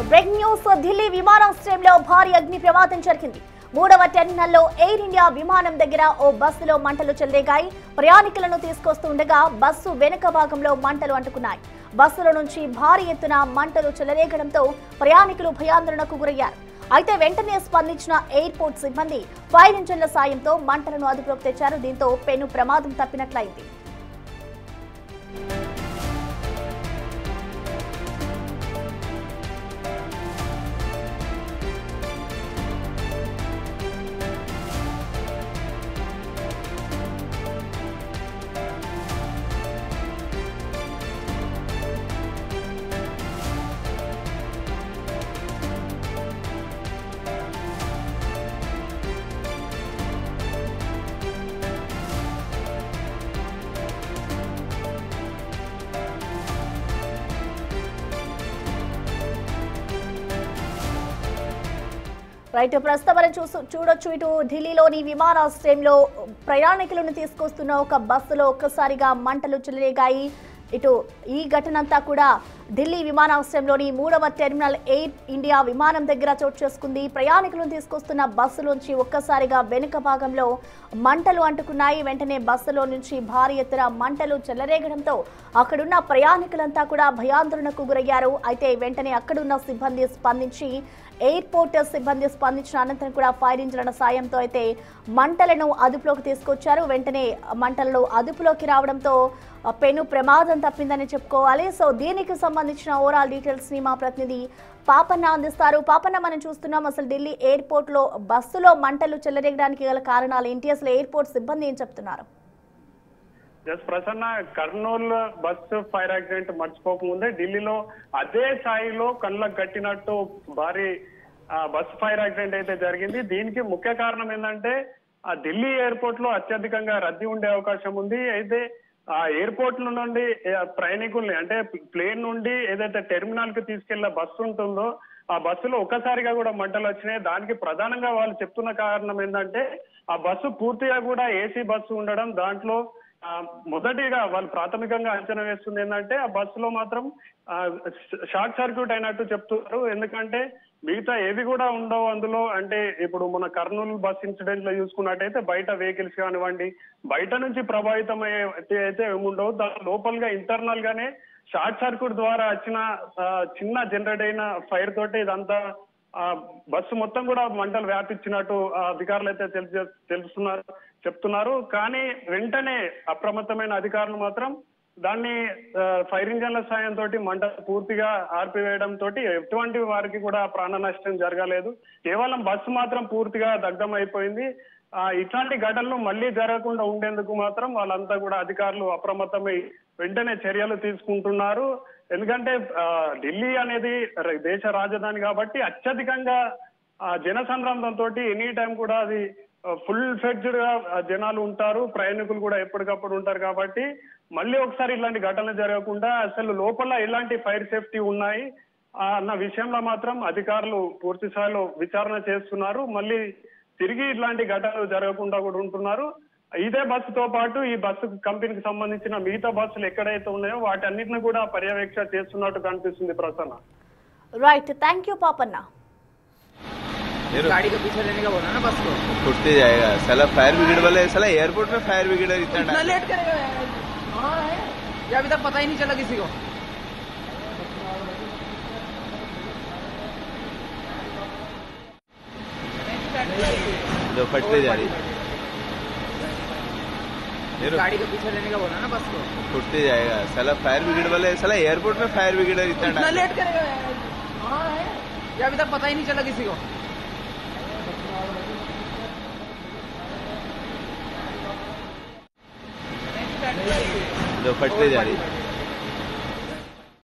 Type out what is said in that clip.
Breaking news Delhi విమానాశ్రయంలో భారీ అగ్ని ప్రమాదం జరిగింది. 3వ టెర్మినల్లో ఎయిర్ ఇండియా విమానం దగ్గర ఓ బస్సులో మంటలు చెలరేగాయి. ప్రయాణికులను తీసుకొస్తుండగా బస్సు వెనుక భాగంలో మంటలు అంటుకున్నాయి. బస్సులో నుంచి భారీ ఎత్తున మంటలు చెలరేగడంతో ప్రయాణికులు భయాందోళనకు గురయ్యారు. అయితే వెంటనే స్పందించిన ఎయిర్పోర్ట్ సిబ్బంది ఫైర్ ఇంజన్ల సాయంతో మంటలను అదుపులోకి తెచ్చారు. దీంతో పెను ప్రమాదం తప్పినట్లయింది. రైట్, ప్రస్తుతం మనం చూడొచ్చు ఇటు ఢిల్లీలోని విమానాశ్రయంలో ప్రయాణికులను తీసుకొస్తున్న ఒక బస్సులో ఒక్కసారిగా మంటలు చెలరేగాయి. ఇటు ఈ ఘటన అంతా కూడా ఢిల్లీ విమానాశ్రయంలోని 3వ టెర్మినల్ ఎయిర్ ఇండియా విమానం దగ్గర చోటు చేసుకుంది. ప్రయాణికులను తీసుకొస్తున్న బస్సులోంచి ఒక్కసారిగా వెనుక భాగంలో మంటలు అంటుకున్నాయి. వెంటనే బస్సులో నుంచి భారీ ఎత్తున మంటలు చెలరేగడంతో అక్కడున్న ప్రయాణికులంతా కూడా భయాందోళనకు గురయ్యారు. అయితే వెంటనే అక్కడున్న సిబ్బంది స్పందించి ఎయిర్పోర్ట్ సిబ్బంది స్పందించిన అనంతరం కూడా ఫైర్ ఇంజన్ల సాయంతో అయితే మంటలను అదుపులోకి తీసుకొచ్చారు. వెంటనే మంటలను అదుపులోకి రావడంతో పెను ప్రమాదం తప్పిందని చెప్పుకోవాలి. సో దీనికి సంబంధించిన ఓవరాల్ డీటెయిల్స్ ని మా ప్రతినిధి పాపన్న అందిస్తారు. పాపన్న, మనం చూస్తున్నాం అసలు ఢిల్లీ ఎయిర్పోర్ట్ లో బస్సులో మంటలు చెలరేగడానికి గల కారణాలు ఏంటి? అసలు ఎయిర్పోర్ట్ సిబ్బంది ఏం చెప్తున్నారు? Prasanna, Kurnool bus fire accident మర్చిపోకముందే ఢిల్లీలో అదే స్థాయిలో కళ్ళకు కట్టినట్టు భారీ బస్సు ఫైర్ యాక్సిడెంట్ అయితే జరిగింది. దీనికి ముఖ్య కారణం ఏంటంటే ఆ ఢిల్లీ ఎయిర్పోర్ట్ లో అత్యధికంగా రద్దీ ఉండే అవకాశం ఉంది. అయితే ఆ ఎయిర్పోర్ట్ నుండి ప్రయాణికుల్ని అంటే ప్లేన్ నుండి ఏదైతే టెర్మినల్ కి తీసుకెళ్లే బస్సు ఉంటుందో ఆ బస్సులో ఒక్కసారిగా కూడా మంటలు వచ్చినాయి. దానికి ప్రధానంగా వాళ్ళు చెప్తున్న కారణం ఏంటంటే ఆ బస్సు పూర్తిగా కూడా ఏసీ బస్సు ఉండడం, దాంట్లో మొదటిగా వాళ్ళు ప్రాథమికంగా అంచనా వేస్తుంది ఏంటంటే ఆ బస్సులో మాత్రం షార్ట్ సర్క్యూట్ అయినట్టు చెప్తున్నారు. ఎందుకంటే మిగతా ఏవి కూడా ఉండవు అందులో. అంటే ఇప్పుడు మన కర్నూలు బస్ ఇన్సిడెంట్ లో చూసుకున్నట్టయితే బయట వెహికల్స్ కానివ్వండి, బయట నుంచి ప్రభావితం అయితే ఏముండవు. దాని లోపలగా ఇంటర్నల్ గానే షార్ట్ సర్క్యూట్ ద్వారా వచ్చిన చిన్న జనరేట్ అయిన ఫైర్ తోటి ఇదంతా బస్సు మొత్తం కూడా మంటలు వ్యాపించినట్టు అధికారులు అయితే చెప్తున్నారు. కానీ వెంటనే అప్రమత్తమైన అధికారులు మాత్రం దాన్ని ఫైర్ ఇంజన్ల సాయంతో మంట పూర్తిగా ఆర్పివేయడం తోటి ఎటువంటి వారికి కూడా ప్రాణ నష్టం జరగలేదు. కేవలం బస్సు మాత్రం పూర్తిగా దగ్ధం అయిపోయింది. ఇట్లాంటి ఘటనలు మళ్లీ జరగకుండా ఉండేందుకు మాత్రం వాళ్ళంతా కూడా అధికారులు అప్రమత్తమై వెంటనే చర్యలు తీసుకుంటున్నారు. ఎందుకంటే ఢిల్లీ అనేది దేశ రాజధాని కాబట్టి అత్యధికంగా జనసంద్రంతో ఎనీ టైం కూడా అది ఫుల్ ఫ్లెడ్జ్డ్ గా జనాలు ఉంటారు, ప్రయాణికులు కూడా ఎప్పటికప్పుడు ఉంటారు. కాబట్టి మళ్ళీ ఒకసారి ఇలాంటి ఘటనలు జరగకుండా అసలు లోపల ఎలాంటి ఫైర్ సేఫ్టీ ఉన్నాయి అన్న విషయంలో మాత్రం అధికారులు పూర్తి స్థాయిలో విచారణ చేస్తున్నారు. మళ్ళీ తిరిగి ఇట్లాంటి ఘటనలు జరగకుండా కూడా ఉంటున్నారు. ఇదే బస్సుతో పాటు ఈ బస్సు కంపెనీకి సంబంధించిన మిగతా బస్సులు ఎక్కడైతే ఉన్నాయో వాటి అన్నిటిని కూడా పర్యవేక్షణ చేస్తున్నట్టు కనిపిస్తుంది. Prasanna, right, thank you Papanna. गाड़ी के पीछे लेने का बोला ना बस को, छुटते जाएगा साला फायर ब्रिगेड वाले। साला एयरपोर्ट में फायर ब्रिगेड इतना लेट करेगा ये अभी तक पता ही नहीं चला किसी को। जो फटते जा रही गाड़ी के पीछे लेने का बोला ना बस को, छुटते जाएगा साला फायर ब्रिगेड वाले। साला एयरपोर्ट में फायर ब्रिगेड इतना लेट करेगा ये अभी तक पता ही नहीं चला किसी को। जो फटते जा रही